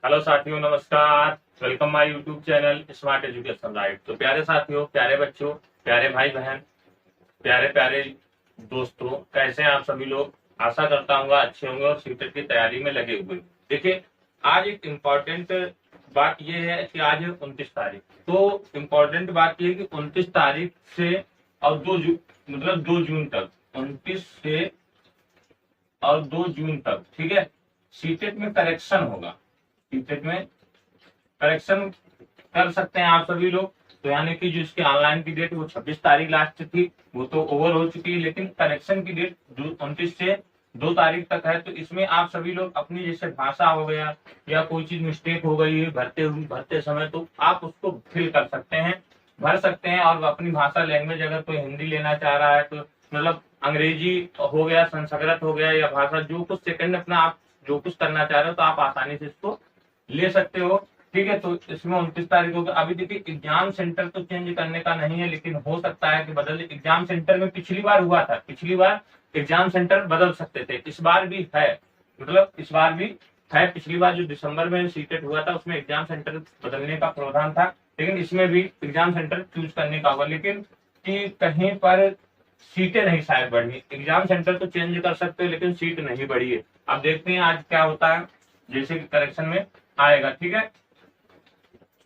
Hello साथियों, नमस्कार। Welcome my YouTube channel smart education right. तो प्यारे साथियों, प्यारे बच्चों, प्यारे भाई बहन, प्यारे प्यारे दोस्तों, कैसे हैं आप सभी लोग। आशा करता हूँ अच्छे होंगे और सीटेट की तैयारी में लगे हुए। देखिए, आज एक इम्पोर्टेंट बात यह है कि आज है 29 तारीख। तो इम्पोर्टेंट बात यह है कि 29 तारीख से और 2 जून तक, 29 से और 2 जून तक, ठीक है, सीटेट में करेक्शन होगा। सीटेट में करेक्शन कर सकते हैं आप सभी लोग। तो यानी कि जो इसकी ऑनलाइन की डेट वो 26 तारीख लास्ट थी, वो तो ओवर हो चुकी है, लेकिन करेक्शन की डेट 29 से 2 तारीख तक है। तो इसमें आप सभी लोग अपनी जैसे भाषा हो गया या कोई चीज मिस्टेक हो गई है भरते समय, तो आप उसको फिल कर सकते हैं, भर सकते हैं। और अपनी भाषा लैंग्वेज अगर कोई हिंदी लेना चाह रहा है तो मतलब अंग्रेजी हो गया, संस्कृत हो गया, या भाषा जो कुछ सेकंड अपना आप जो कुछ करना चाह रहे हो तो आप आसानी से इसको ले सकते हो। ठीक है, तो इसमें 29 तारीख को अभी देखिए, एग्जाम सेंटर तो चेंज करने का नहीं है, लेकिन हो सकता है कि बदल। एग्जाम सेंटर में पिछली बार हुआ था, पिछली बार एग्जाम सेंटर बदल सकते थे, इस बार भी है, मतलब इस बार भी है। पिछली बार जो दिसंबर में सीटेट हुआ था उसमें एग्जाम सेंटर बदलने का प्रावधान था, लेकिन इसमें भी एग्जाम सेंटर चूज करने का होगा। लेकिन कि कहीं पर सीटें नहीं शायद बढ़ी। एग्जाम सेंटर तो चेंज कर सकते हो लेकिन सीट नहीं बढ़ी है। अब देखते हैं आज क्या होता है, जैसे कि करेक्शन में आएगा। ठीक है,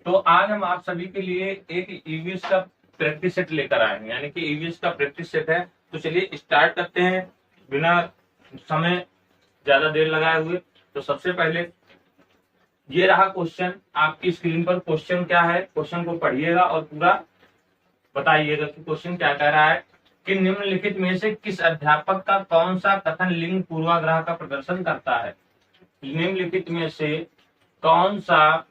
तो आज हम आप सभी के लिए एक ईवीएस का प्रैक्टिस सेट लेकर आए हैं, यानी कि ईवीएस का प्रैक्टिस सेट है। तो चलिए स्टार्ट करते हैं बिना समय ज्यादा देर लगाए हुए। तो सबसे पहले ये रहा क्वेश्चन आपकी स्क्रीन पर। क्वेश्चन क्या है, क्वेश्चन को पढ़िएगा और पूरा बताइएगा कि क्वेश्चन क्या कह रहा है कि निम्नलिखित में से किस अध्यापक का कौन सा कथन लिंग पूर्वाग्रह का प्रदर्शन करता है। निम्नलिखित में से कौन सा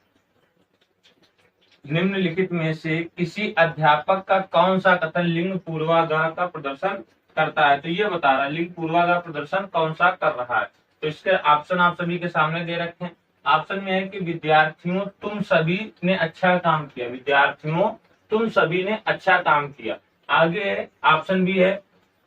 निम्नलिखित में से किसी अध्यापक का कौन सा कथन लिंग पूर्वाग्रह का प्रदर्शन करता है। तो ये बता रहा है लिंग पूर्वाग्रह प्रदर्शन कौन सा कर रहा है। तो इसके ऑप्शन आप सभी के सामने दे रखे हैं। ऑप्शन में है कि विद्यार्थियों तुम सभी ने अच्छा काम किया, विद्यार्थियों तुम सभी ने अच्छा काम किया। आगे ऑप्शन भी है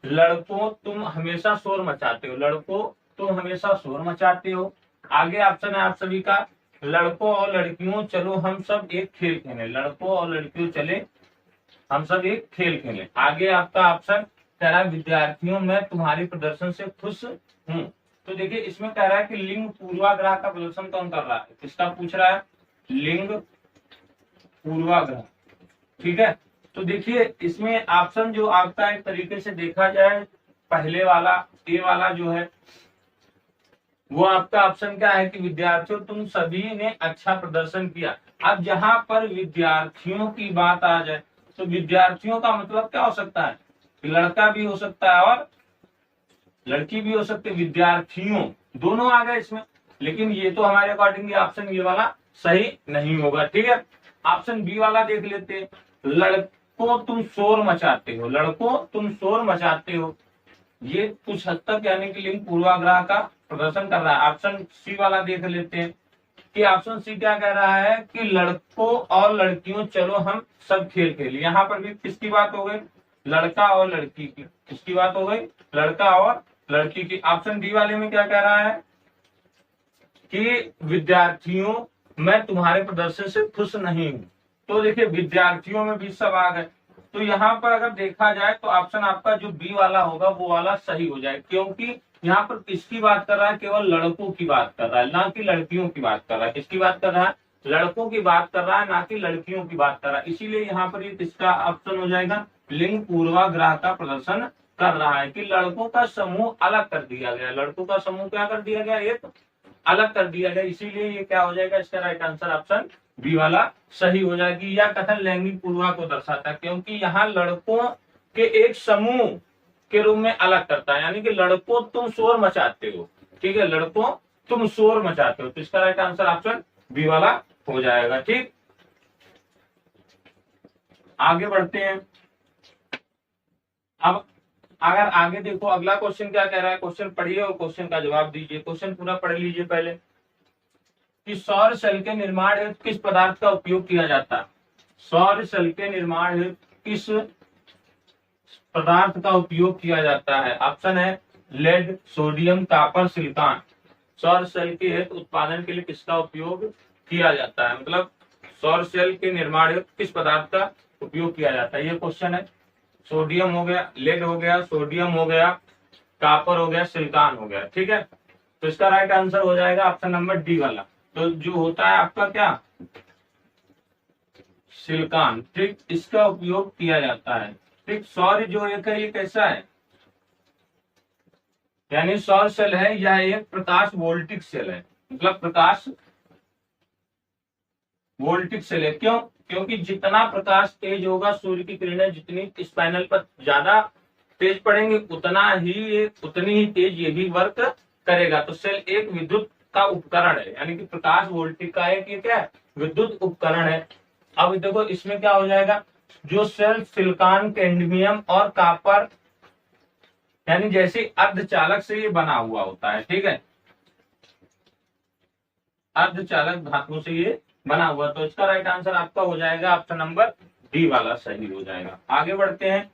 लड़कों तुम हमेशा शोर मचाते हो, लड़कों तुम हमेशा शोर मचाते हो। आगे ऑप्शन है आप सभी का लड़कों और लड़कियों चलो हम सब एक खेल खेलें, लड़कों और लड़कियों चले हम सब एक खेल खेलें। आगे आपका ऑप्शन कह रहा है विद्यार्थियों मैं तुम्हारे प्रदर्शन से खुश हूँ। तो देखिए इसमें कह रहा है कि लिंग पूर्वाग्रह का प्रदर्शन कौन कर रहा है, किसका पूछ रहा है, लिंग पूर्वाग्रह। ठीक है, तो देखिए इसमें ऑप्शन जो आपका एक तरीके से देखा जाए पहले वाला ए वाला जो है वो आपका ऑप्शन क्या है कि विद्यार्थियों तुम सभी ने अच्छा प्रदर्शन किया। अब जहां पर विद्यार्थियों की बात आ जाए तो विद्यार्थियों का मतलब क्या हो सकता है, लड़का भी हो सकता है और लड़की भी हो सकती है, विद्यार्थियों दोनों आ गए इसमें। लेकिन ये तो हमारे अकॉर्डिंग ऑप्शन ये वाला सही नहीं होगा। ठीक है, ऑप्शन बी वाला देख लेते हैं, लड़कों तुम शोर मचाते हो, लड़कों तुम शोर मचाते हो। ये कुछ हद तक यानी कि लिंग पूर्वाग्रह का प्रदर्शन कर रहा है। ऑप्शन सी वाला देख लेते हैं कि ऑप्शन सी क्या कह रहा है कि लड़कों और लड़कियों चलो हम सब खेल खेल। यहाँ पर भी किसकी बात हो गई, लड़का और लड़की की, किसकी बात हो गई, लड़का और लड़की की। ऑप्शन डी वाले में क्या कह रहा है कि विद्यार्थियों मैं तुम्हारे प्रदर्शन से खुश नहीं हूं। तो देखिए विद्यार्थियों में भी सब आ गए। तो यहाँ पर अगर देखा जाए तो ऑप्शन आपका जो बी वाला होगा वो वाला सही हो जाए, क्योंकि यहाँ पर किसकी बात कर रहा है, केवल लड़कों की बात कर रहा है, ना कि लड़कियों की बात कर रहा है। किसकी बात कर रहा है, लड़कों की बात कर रहा है, ना कि लड़कियों की बात कर रहा है। इसीलिए यहाँ पर ये किसका ऑप्शन हो जाएगा, लिंग पूर्वाग्रह का प्रदर्शन कर रहा है कि लड़कों का समूह अलग कर दिया गया, लड़कों का समूह क्या कर दिया गया, एक अलग कर दिया गया। इसीलिए ये क्या हो जाएगा, इसका राइट आंसर ऑप्शन बी वाला सही हो जाएगी। यह कथन लैंगिक पूर्वा को दर्शाता है क्योंकि यहाँ लड़कों के एक समूह के रूप में अलग करता है, यानी कि लड़कों तुम शोर मचाते हो। ठीक है, लड़कों तुम शोर मचाते हो, तो इसका राइट आंसर ऑप्शन बी वाला हो जाएगा। ठीक, आगे बढ़ते हैं। अब अगर आगे देखो अगला क्वेश्चन क्या कह रहा है, क्वेश्चन पढ़िए और क्वेश्चन का जवाब दीजिए। क्वेश्चन पूरा पढ़ लीजिए पहले कि सौर सेल के निर्माण हेतु किस पदार्थ का उपयोग किया जाता है। सौर सेल के निर्माण हेतु किस पदार्थ का उपयोग किया जाता है। ऑप्शन है लेड, सोडियम, कॉपर, सिलिकॉन। सौर सेल के हेतु उत्पादन के लिए किसका उपयोग किया जाता है, मतलब सौर सेल के निर्माण हेतु किस पदार्थ का उपयोग किया जाता है, ये क्वेश्चन है। सोडियम हो गया, लेड हो गया, सोडियम हो गया, कॉपर हो गया, सिलिकॉन हो गया। ठीक है, तो इसका राइट आंसर हो जाएगा ऑप्शन नंबर डी वाला। तो जो होता है आपका क्या, सिलिकॉन। ठीक, इसका उपयोग किया जाता है। ठीक, सौर जो एक है ये कैसा है, यानी सौर सेल है, यह एक प्रकाश वोल्टिक सेल है, मतलब प्रकाश वोल्टिक सेल है। क्यों, क्योंकि जितना प्रकाश तेज होगा, सूर्य की किरणें जितनी इस पैनल पर ज्यादा तेज पड़ेंगे, उतनी ही तेज ये भी वर्क करेगा। तो सेल एक विद्युत का उपकरण है, यानी कि प्रकाश वोल्टिक का एक ये क्या है, विद्युत उपकरण है। अब देखो इसमें क्या हो जाएगा, जो सेल सिलिकॉन, कैडमियम और कॉपर यानी जैसे अर्धचालक से ये बना हुआ होता है। ठीक है, अर्धचालक धातु से ये बना हुआ, तो इसका राइट आंसर आपका हो जाएगा ऑप्शन नंबर डी वाला सही हो जाएगा। आगे बढ़ते हैं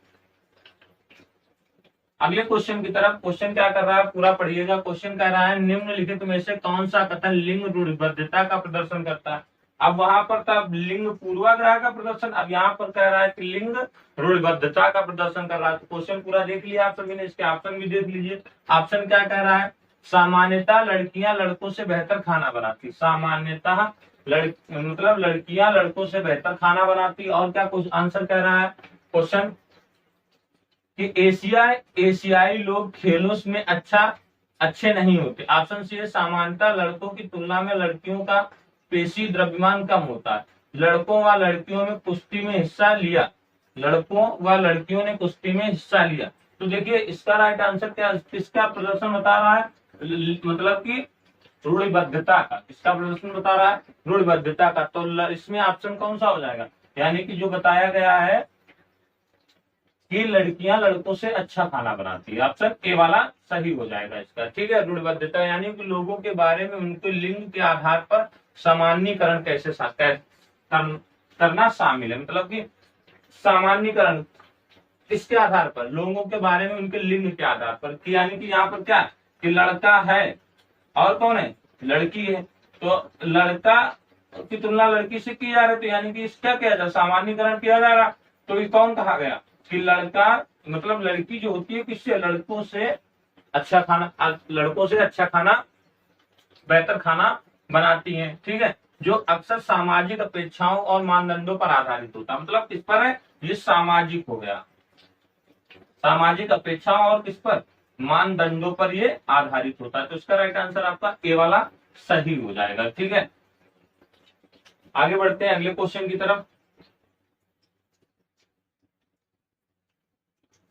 अगले क्वेश्चन की तरफ। क्वेश्चन क्या कर रहा है, पूरा पढ़िएगा। क्वेश्चन कह रहा है निम्नलिखित में से कौन सा कथन लिंग रूढ़िबद्धता का प्रदर्शन करता है। अब वहां पर था लिंग पूर्वाग्रह का प्रदर्शन, अब यहाँ पर कह रहा है कि लिंग रूढ़िबद्धता का प्रदर्शन कर रहा है। तो क्वेश्चन पूरा देख लिया आप सभी ने, इसके ऑप्शन भी देख लीजिए। ऑप्शन क्या कह रहा है, सामान्यतः लड़कियां लड़कों से बेहतर खाना बनाती, सामान्यतः मतलब लड़कियां लड़कों से बेहतर खाना बनाती। और क्या कुछ आंसर कह रहा है क्वेश्चन कि एशियाई लोग खेलों में अच्छे नहीं होते। ऑप्शन सी है, सामान्यतः लड़कों की तुलना में लड़कियों का पेशी द्रव्यमान कम होता है। लड़कों व लड़कियों में कुश्ती में हिस्सा लिया, लड़कों व लड़कियों ने कुश्ती में हिस्सा लिया। तो देखिए इसका राइट आंसर क्या, किसका प्रदर्शन बता रहा है, मतलब कि रूढ़िबद्धता का। इसका प्रदर्शन बता रहा है रूढ़िबद्धता का। तो इसमें ऑप्शन कौन सा हो जाएगा, यानी कि जो बताया गया है कि लड़कियां लड़कों से अच्छा खाना बनाती है, ऑप्शन ए वाला सही हो जाएगा इसका। ठीक है, रूढ़िबद्धता यानी कि लोगों के बारे में उनके लिंग के आधार पर सामान्यीकरण कैसे करना शामिल है, मतलब कि सामान्यीकरण इसके आधार पर, लोगों के बारे में उनके लिंग के आधार पर, यानी कि यहाँ पर क्या कि लड़का है और कौन है, लड़की है। तो लड़का की तुलना लड़की से की जा रही, तो यानी कि इसका क्या जा, सामान्यीकरण किया जा रहा। तो ये कौन कहा गया कि लड़का मतलब लड़की जो होती है किससे, लड़कों से अच्छा खाना बेहतर खाना बनाती हैं। ठीक है, जो अक्सर सामाजिक अपेक्षाओं और मानदंडों पर आधारित होता है, मतलब किस पर है, ये सामाजिक हो गया, सामाजिक अपेक्षाओं और किस पर, मानदंडों पर ये आधारित होता है। तो इसका राइट आंसर आपका ए वाला सही हो जाएगा। ठीक है, आगे बढ़ते हैं अगले क्वेश्चन की तरफ।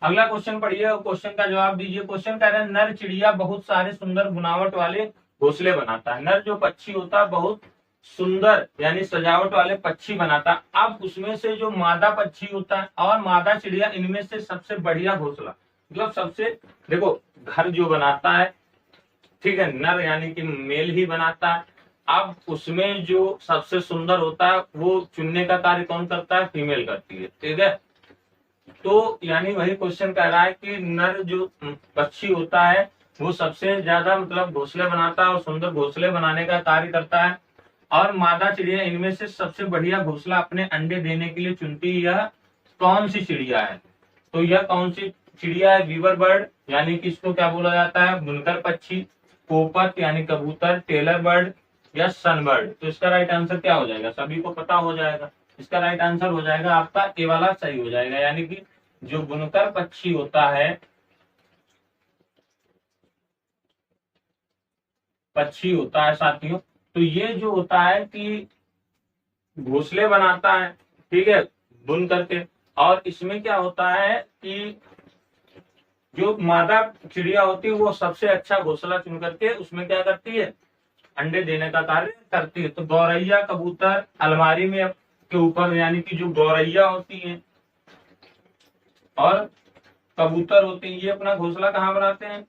अगला क्वेश्चन पढ़िए और क्वेश्चन का जवाब दीजिए। क्वेश्चन कह रहे हैं नर चिड़िया बहुत सारे सुंदर बुनावट वाले घोंसले बनाता है। नर जो पक्षी होता है बहुत सुंदर यानी सजावट वाले पक्षी बनाता है। अब उसमें से जो मादा पक्षी होता है और मादा चिड़िया, इनमें से सबसे बढ़िया घोंसला, मतलब सबसे, देखो घर जो बनाता है, ठीक है, नर यानी कि मेल ही बनाता है। अब उसमें जो सबसे सुंदर होता है वो चुनने का कार्य कौन करता है, फीमेल करती है। ठीक है, तो यानी वही क्वेश्चन कह रहा है कि नर जो पक्षी होता है वो सबसे ज्यादा मतलब घोंसले बनाता है और सुंदर घोंसले बनाने का कार्य करता है। और मादा चिड़िया इनमें से सबसे बढ़िया घोंसला अपने अंडे देने के लिए चुनती है। यह कौन सी चिड़िया है, तो यह कौन सी चिड़िया है, वीवर बर्ड यानी कि इसको क्या बोला जाता है, बुनकर पक्षी, पोपट यानी कबूतर, टेलर बर्ड या सनबर्ड। तो इसका राइट आंसर क्या हो जाएगा, सभी को पता हो जाएगा। इसका राइट आंसर हो जाएगा आपका ए वाला सही हो जाएगा, यानी कि जो बुनकर पक्षी होता है, साथियों, तो ये जो होता है कि घोंसले बनाता है, ठीक है, बुन करके। और इसमें क्या होता है कि जो मादा चिड़िया होती है वो सबसे अच्छा घोंसला चुन करके उसमें क्या करती है, अंडे देने का कार्य करती है। तो गौरैया कबूतर अलमारी में के ऊपर, यानी कि जो गौरैया होती है और कबूतर होते हैं, ये अपना घोंसला कहाँ बनाते हैं,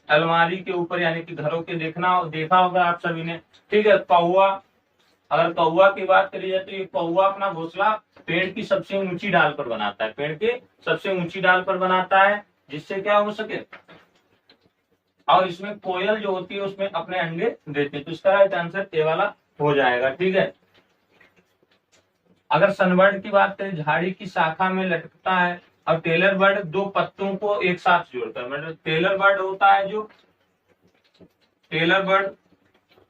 अलमारी के ऊपर, यानी कि घरों के देखा होगा आप सभी ने। ठीक है, कौवा, अगर कौवा की बात करी जाए तो ये कौवा अपना घोंसला पेड़ की सबसे ऊंची डाल पर बनाता है, पेड़ के सबसे ऊंची डाल पर बनाता है, जिससे क्या हो सके, और इसमें कोयल जो होती है उसमें अपने अंडे देती है। तो इसका राइट आंसर ए वाला हो जाएगा। ठीक है। अगर सनबर्ड की बात करें, झाड़ी की शाखा में लटकता है, और टेलर बर्ड दो पत्तों को एक साथ जोड़ता है। मतलब टेलर बर्ड होता है जो टेलर बर्ड,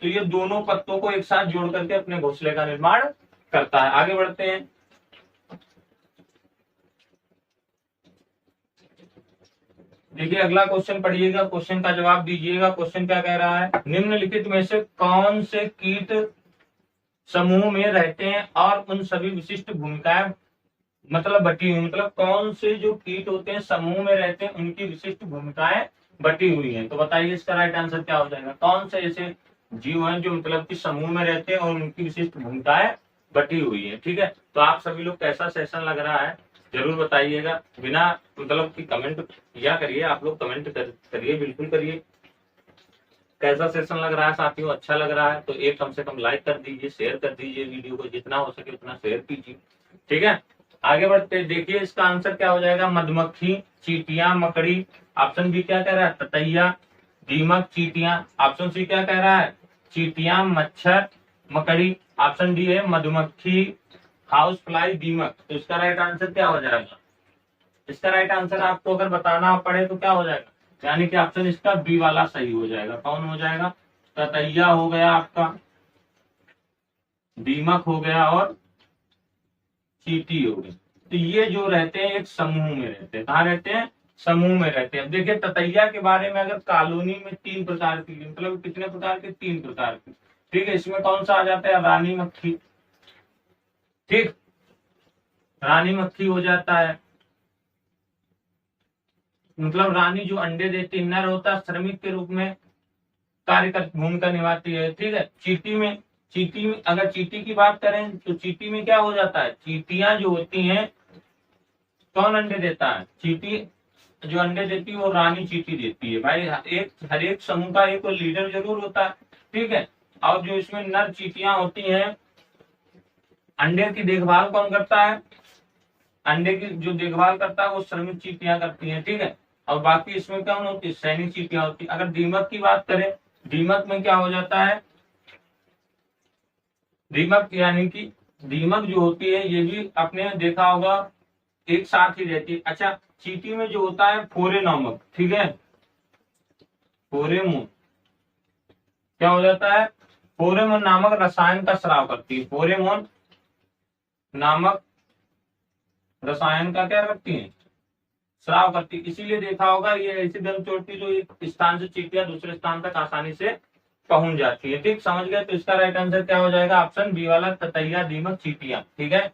तो ये दोनों पत्तों को एक साथ जोड़ करके अपने घोंसले का निर्माण करता है। आगे बढ़ते हैं। देखिए अगला क्वेश्चन पढ़िएगा, क्वेश्चन का जवाब दीजिएगा। क्वेश्चन क्या कह रहा है, निम्नलिखित में से कौन से कीट समूह में रहते हैं और उन सभी विशिष्ट भूमिकाएं मतलब बटी हुई, मतलब कौन से जो कीट होते हैं समूह में रहते हैं उनकी विशिष्ट भूमिकाएं बटी हुई हैं। तो बताइए इसका राइट आंसर क्या हो जाएगा। कौन से ऐसे जीव हैं जो मतलब कि समूह में रहते हैं और उनकी विशिष्ट भूमिकाएं बटी हुई है। ठीक है। तो आप सभी लोग कैसा सेशन लग रहा है जरूर बताइएगा। बिना मतलब कि कमेंट किया करिए, आप लोग कमेंट करिए, बिल्कुल करिए। कैसा सेशन लग रहा है साथियों, अच्छा लग रहा है तो एक कम से कम लाइक कर दीजिए, शेयर कर दीजिए, वीडियो को जितना हो सके उतना शेयर कीजिए। ठीक है। आगे बढ़ते देखिए इसका आंसर क्या हो जाएगा, मधुमक्खी, चींटियां, मकड़ी। ऑप्शन बी क्या कह रहा है, ततैया, दीमक, चींटियां। ऑप्शन सी क्या कह रहा है, चींटियां, मच्छर, मकड़ी। ऑप्शन डी है मधुमक्खी, हाउस फ्लाई, दीमक। तो इसका राइट आंसर क्या हो जाएगा। इसका राइट आंसर आपको अगर बताना पड़े तो क्या हो जाएगा, यानी कि ऑप्शन इसका बी वाला सही हो जाएगा। कौन हो जाएगा, ततैया हो गया आपका, दीमक हो गया और चींटी हो गई। तो ये जो रहते हैं एक समूह में रहते हैं। कहाँ रहते हैं, समूह में रहते हैं। देखिए ततैया के बारे में अगर कॉलोनी में 3 प्रकार की, मतलब कितने प्रकार के, 3 प्रकार की। ठीक है। इसमें कौन सा आ जाता है, रानी मक्खी। ठीक, रानी मक्खी हो जाता है, मतलब रानी जो अंडे देती, नर होता है, श्रमिक के रूप में कार्य कर भूमिका निभाती है। ठीक है। चींटी में अगर चींटी की बात करें तो चींटी में क्या हो जाता है, चींटियां जो होती हैं, कौन अंडे देता है, चींटी जो अंडे देती है वो रानी चींटी देती है। भाई हर एक समूह का एक लीडर जरूर होता है। ठीक है। और जो इसमें नर चींटियां होती हैं, अंडे की देखभाल कौन करता है, अंडे की जो देखभाल करता है वो श्रमिक चींटियां करती हैं। ठीक है। और बाकी इसमें कौन होती है, सैनिक चींटियां होती है। अगर दीमक की बात करें, दीमक में क्या हो जाता है, दीमक यानी कि दीमक जो होती है ये भी आपने देखा होगा एक साथ ही रहती है। अच्छा, चींटी में जो होता है फोरे नामक, ठीक है, फोरेमोन क्या हो जाता है, फोरेमोन नामक रसायन का स्राव करती है। फोरेमोन नामक रसायन का क्या करती है, स्राव करती है। इसीलिए देखा होगा ये ऐसी दम तोड़ती जो एक स्थान से चींटियां दूसरे स्थान तक आसानी से पहुंच जाती है। ठीक, समझ गए। तो इसका राइट आंसर क्या हो जाएगा, ऑप्शन बी वाला, ततैया, दीमक, चींटियां। ठीक है।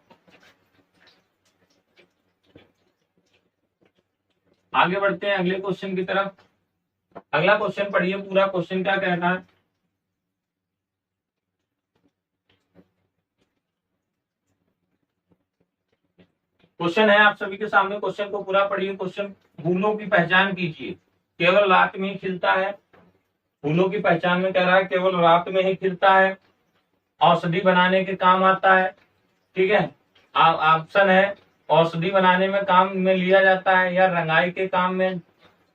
आगे बढ़ते हैं अगले क्वेश्चन की तरफ। अगला क्वेश्चन पढ़िए, पूरा क्वेश्चन क्या कहना है। क्वेश्चन है आप सभी के सामने, क्वेश्चन को पूरा पढ़िए। क्वेश्चन, फूलों की पहचान कीजिए, केवल रात में ही खिलता है। फूलों की पहचान में कह रहा है केवल रात में ही खिलता है, औषधि बनाने के काम आता है। ठीक है। ऑप्शन है औषधि बनाने में काम में लिया जाता है या रंगाई के काम में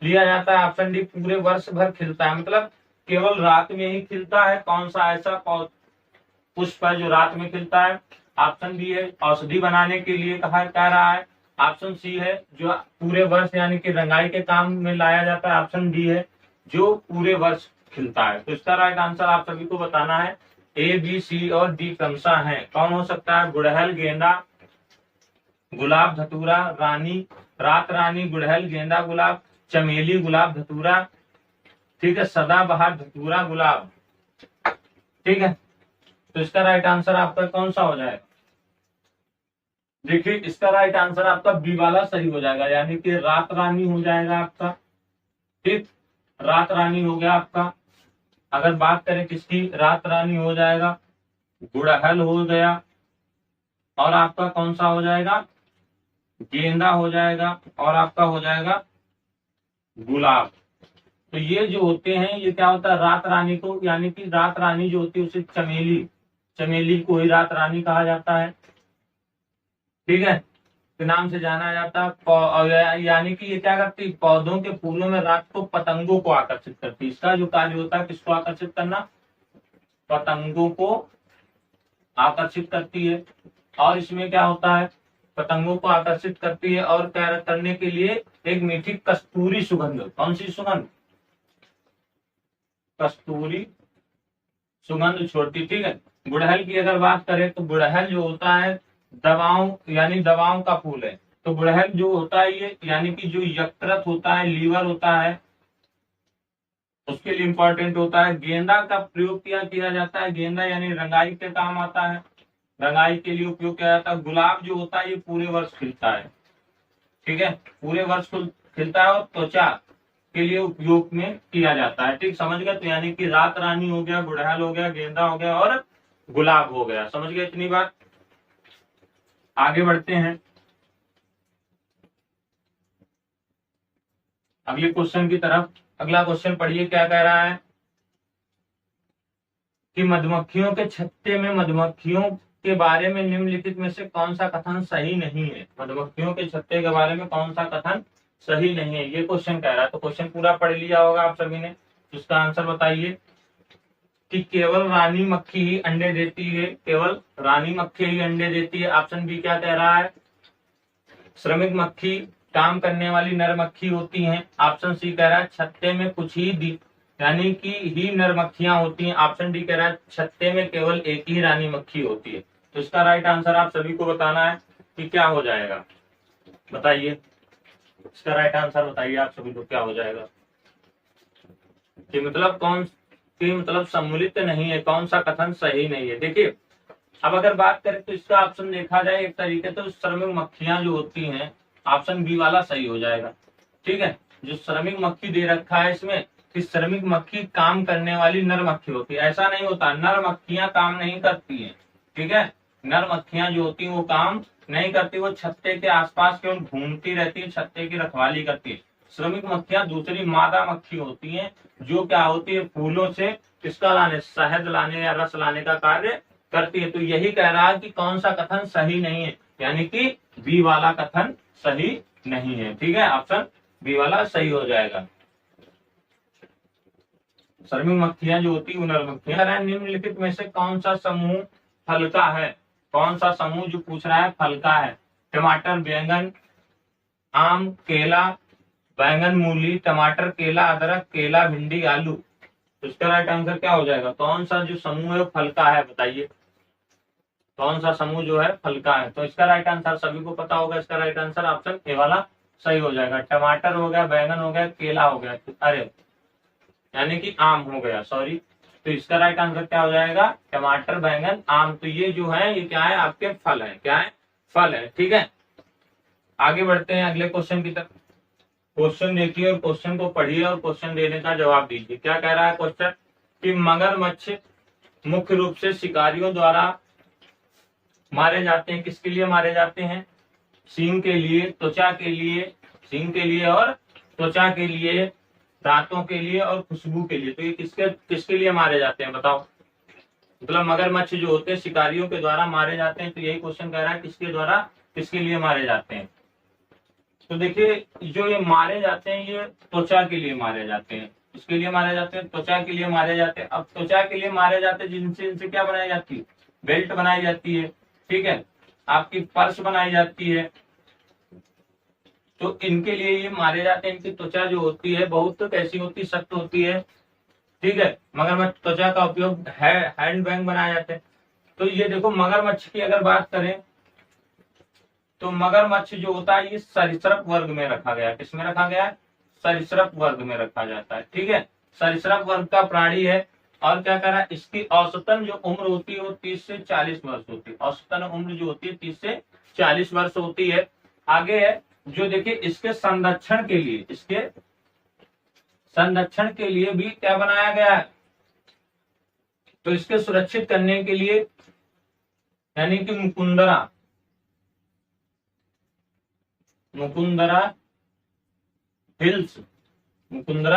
लिया जाता है। ऑप्शन डी पूरे वर्ष भर खिलता है, मतलब केवल रात में ही खिलता है। कौन सा ऐसा पुष्प है जो रात में खिलता है। ऑप्शन बी है औषधि बनाने के लिए कह रहा है। ऑप्शन सी है जो पूरे वर्ष यानी कि रंगाई के काम में लाया जाता है। ऑप्शन डी है जो पूरे वर्ष खिलता है। तो इसका राइट आंसर आप सभी को बताना है। ए, बी, सी और डी क्रमशः है। कौन हो सकता है, गुड़हल, गेंदा, गुलाब, धतूरा, रानी, रात रानी, गुड़हल, गेंदा, गुलाब, चमेली, गुलाब, धतूरा। ठीक है, सदाबहार, धतूरा, गुलाब। ठीक है। तो इसका राइट आंसर आपका कौन सा हो जाएगा, देखिए इसका राइट आंसर आपका बी वाला सही हो जाएगा, यानी कि रात रानी हो जाएगा आपका। ठीक, रात रानी हो गया आपका। अगर बात करें किसकी, रात रानी हो जाएगा, गुड़हल हो गया, और आपका कौन सा हो जाएगा, गेंदा हो जाएगा, और आपका हो जाएगा गुलाब। तो ये जो होते हैं ये क्या होता है, रात रानी को, यानी कि रात रानी जो होती है उसे चमेली, चमेली को ही रात रानी कहा जाता है। ठीक है। के नाम से जाना जाता है। यानी कि ये क्या करती है, पौधों के फूलों में रात को पतंगों को आकर्षित करती है। इसका जो कार्य होता है किसको आकर्षित करना, पतंगों को आकर्षित करती है। और इसमें क्या होता है, पतंगों को आकर्षित करती है और क्या करने के लिए एक मीठी कस्तूरी सुगंध, कौन सी सुगंध, कस्तूरी सुगंध छोड़ती। ठीक है। गुड़हल की अगर बात करें तो गुड़हल जो होता है दवाओं यानी दवाओं का फूल है। तो गुड़हल जो होता है ये यानी कि जो यकृत होता है, लीवर होता है, उसके लिए इंपॉर्टेंट होता है। गेंदा का प्रयोग किया जाता है, गेंदा यानी रंगाई के काम आता है, रंगाई के लिए उपयोग किया जाता है। गुलाब जो होता है ये पूरे वर्ष खिलता है। ठीक है, पूरे वर्ष खिलता है और त्वचा के लिए उपयोग में किया जाता है। ठीक, समझ गए। तो यानी कि रात रानी हो गया, गुड़हल हो गया, गेंदा हो गया और गुलाब हो गया। समझ गए इतनी बात। आगे बढ़ते हैं अगले क्वेश्चन की तरफ। अगला क्वेश्चन पढ़िए, क्या कह रहा है कि मधुमक्खियों के छत्ते में मधुमक्खियों के बारे में निम्नलिखित में से कौन सा कथन सही नहीं है। मधुमक्खियों के छत्ते के बारे में कौन सा कथन सही नहीं है, ये क्वेश्चन कह रहा है। तो क्वेश्चन पूरा पढ़ लिया होगा आप सभी ने, इसका आंसर बताइए कि केवल रानी मक्खी ही अंडे देती है, केवल रानी मक्खी ही अंडे देती है। ऑप्शन बी क्या कह रहा है, श्रमिक मक्खी काम करने वाली नर मक्खी होती हैं। ऑप्शन सी कह रहा है छत्ते में कुछ ही यानी कि ही नर मक्खियां होती हैं। ऑप्शन डी कह रहा है छत्ते में केवल एक ही रानी मक्खी होती है। तो इसका राइट आंसर आप सभी को बताना है कि क्या हो जाएगा, बताइए इसका राइट आंसर बताइए आप सभी को क्या हो जाएगा। कि मतलब सम्मिलित नहीं है, कौन सा कथन सही नहीं है। देखिए अब अगर बात करें तो इसका ऑप्शन देखा जाए एक तरीके तो श्रमिक मक्खियां जो होती हैं, ऑप्शन बी वाला सही हो जाएगा। ठीक है, जो श्रमिक मक्खी दे रखा है इसमें कि श्रमिक मक्खी काम करने वाली नर मक्खी होती है, ऐसा नहीं होता, नर मक्खियां काम नहीं करती हैं। ठीक है, नर मक्खियां जो होती हैं वो काम नहीं करती, वो छत्ते के आसपास केवल घूमती रहती है, छत्ते की रखवाली करती है। श्रमिक मक्खियां दूसरी मादा मक्खी होती हैं जो क्या होती है, फूलों से किसका लाने, शहद लाने या रस लाने का कार्य करती है। तो यही कह रहा है कि कौन सा कथन सही नहीं है, यानी कि बी वाला कथन सही नहीं है। ठीक है, ऑप्शन बी वाला सही हो जाएगा। श्रमिक मक्खियां जो होती है नर मक्खियां। निम्नलिखित में से कौन सा समूह फल का है, कौन सा समूह जो पूछ रहा है फल का है। टमाटर, बैंगन, आम, केला, बैंगन, मूली, टमाटर, केला, अदरक, केला, भिंडी, आलू। तो इसका राइट आंसर क्या हो जाएगा, कौन सा जो समूह है फल का है, बताइए कौन सा समूह जो है फल का है। तो इसका राइट आंसर सभी को पता होगा, इसका राइट आंसर ऑप्शन ए वाला सही हो जाएगा। टमाटर हो गया, बैंगन हो गया, केला हो गया, अरे यानी कि आम हो गया, सॉरी। तो इसका राइट आंसर क्या हो जाएगा, टमाटर, बैंगन, आम। तो ये जो है ये क्या है, आपके फल है, क्या है, फल है। ठीक है, आगे बढ़ते हैं अगले क्वेश्चन की तरफ। क्वेश्चन देखिए और क्वेश्चन को पढ़िए और क्वेश्चन देने का जवाब दीजिए। क्या कह रहा है क्वेश्चन कि मगरमच्छ मुख्य रूप से शिकारियों द्वारा मारे जाते हैं, किसके लिए मारे जाते हैं, सींग के लिए, त्वचा के लिए, सींग के लिए और त्वचा के लिए, दांतों के लिए और खुशबू के लिए। तो ये किसके किसके लिए मारे जाते हैं, बताओ। मतलब मगरमच्छ जो होते हैं शिकारियों के द्वारा मारे जाते हैं। तो यही क्वेश्चन कह रहा है किसके द्वारा, किसके लिए मारे जाते हैं। तो देखिए जो ये मारे जाते हैं ये त्वचा के लिए मारे जाते हैं, इसके लिए मारे जाते हैं, त्वचा के लिए मारे जाते हैं। अब त्वचा के लिए मारे जाते हैं जिनसे इनसे क्या बनाई जाती है, बेल्ट बनाई जाती है। ठीक है, आपकी पर्स बनाई जाती है। तो इनके लिए ये मारे जाते हैं। इनकी त्वचा जो होती है बहुत कैसी होती है, सख्त होती है। ठीक है, मगरमच्छ त्वचा का उपयोग हैंड बैग बनाए जाते हैं। तो ये देखो मगरमच्छ की अगर बात करें तो मगरमच्छ जो होता है ये सरीसृप वर्ग में रखा गया है। किसमें रखा गया है, सरीसृप वर्ग में रखा जाता है। ठीक है, सरीसृप वर्ग का प्राणी है। और क्या कह रहा है, इसकी औसतन जो उम्र होती है वो 30 से 40 वर्ष होती है। औसतन उम्र जो होती है 30 से 40 वर्ष होती है। आगे है जो देखिए इसके संरक्षण के लिए, इसके संरक्षण के लिए भी क्या बनाया गया है, तो इसके सुरक्षित करने के लिए यानी कि मुकुंदरा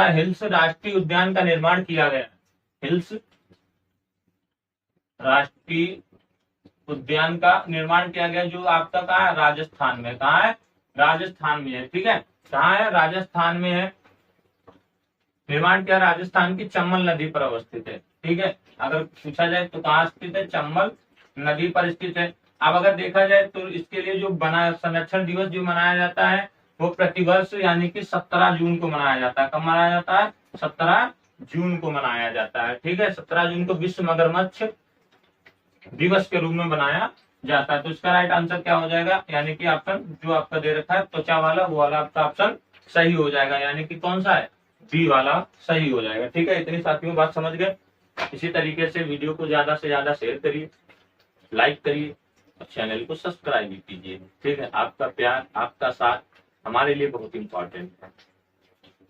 हिल्स राष्ट्रीय उद्यान का निर्माण किया गया। हिल्स राष्ट्रीय उद्यान का निर्माण किया गया, जो आपका कहाँ है, राजस्थान में। कहाँ है, राजस्थान में है। ठीक है, कहाँ है, राजस्थान में है। निर्माण किया राजस्थान की चंबल नदी पर अवस्थित है। ठीक है, अगर पूछा जाए तो कहाँ स्थित है, चंबल नदी पर स्थित है। अब अगर देखा जाए तो इसके लिए जो बना संरक्षण दिवस जो मनाया जाता है वो प्रतिवर्ष यानी कि 17 जून को मनाया जाता है। कब मनाया जाता है, 17 जून को मनाया जाता है। ठीक है, 17 जून को विश्व मगरमच्छ दिवस के रूप में बनाया जाता है। तो इसका राइट आंसर क्या हो जाएगा, यानी कि ऑप्शन जो आपका दे रखा है त्वचा वाला, वो वाला आपका ऑप्शन सही हो जाएगा, यानी कि कौन सा है, बी वाला सही हो जाएगा। ठीक है, इतनी साथियों बात समझ गए। इसी तरीके से वीडियो को ज्यादा से ज्यादा शेयर करिए, लाइक करिए और चैनल को सब्सक्राइब भी कीजिए। ठीक है, आपका प्यार, आपका साथ हमारे लिए बहुत इंपॉर्टेंट है।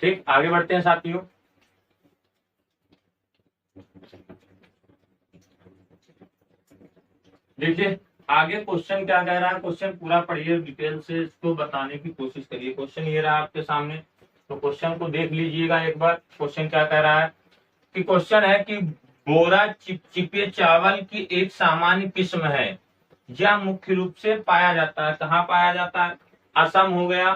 ठीक, आगे बढ़ते हैं साथियों। देखिए आगे क्वेश्चन क्या कह रहा है, क्वेश्चन पूरा पढ़िए, डिटेल से इसको बताने की कोशिश करिए। क्वेश्चन ये रहा आपके सामने, तो क्वेश्चन को देख लीजिएगा एक बार। क्वेश्चन क्या कह रहा है कि क्वेश्चन है कि बोरा चिपचिपे चावल की एक सामान्य किस्म है, यह मुख्य रूप से पाया जाता है, कहाँ पाया जाता है, असम हो गया।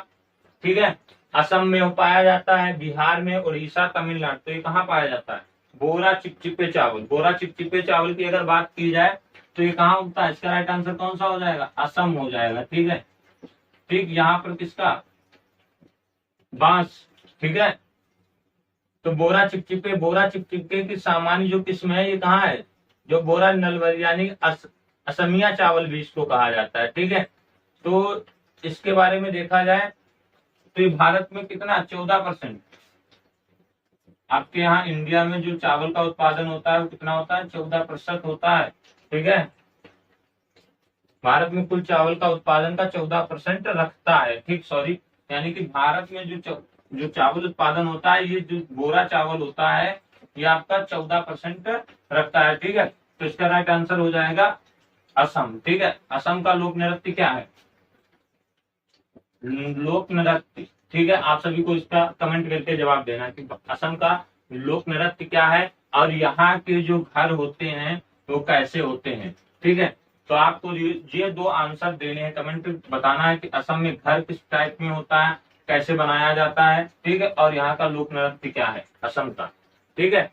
ठीक है, असम में पाया जाता है, बिहार में, उड़ीसा, तमिलनाडु। तो ये कहाँ पाया जाता है, बोरा चिपचिपे चावल। बोरा चिपचिपे चावल की अगर बात की जाए तो ये कहाँ उगता है, इसका राइट आंसर कौन सा हो जाएगा, असम हो जाएगा। ठीक है, ठीक, यहाँ पर किसका, बांस। ठीक है, तो बोरा चिपचिपे की सामान्य जो किस्म है ये कहाँ है, जो बोरा नलबरी यानी असमिया चावल भी इसको कहा जाता है। ठीक है, तो इसके बारे में देखा जाए तो ये भारत में कितना, 14%। आपके यहाँ इंडिया में जो चावल का उत्पादन होता है वो कितना होता है, 14% होता है। ठीक है, भारत में कुल चावल का उत्पादन का 14% रखता है। ठीक, सॉरी, यानी कि भारत में जो चावल उत्पादन होता है, ये जो बोरा चावल होता है ये आपका 14% रखता है। ठीक है, तो इसका राइट आंसर हो जाएगा असम। ठीक है, असम का लोक नृत्य क्या है, लोक नृत्य। ठीक है, आप सभी को इसका कमेंट करके जवाब देना कि असम का लोक नृत्य क्या है और यहाँ के जो घर होते हैं वो कैसे होते हैं। ठीक है, तो आपको ये दो आंसर देने हैं, कमेंट बताना है कि असम में घर किस टाइप में होता है, कैसे बनाया जाता है। ठीक है, और यहाँ का लोक नृत्य क्या है असम का। ठीक है,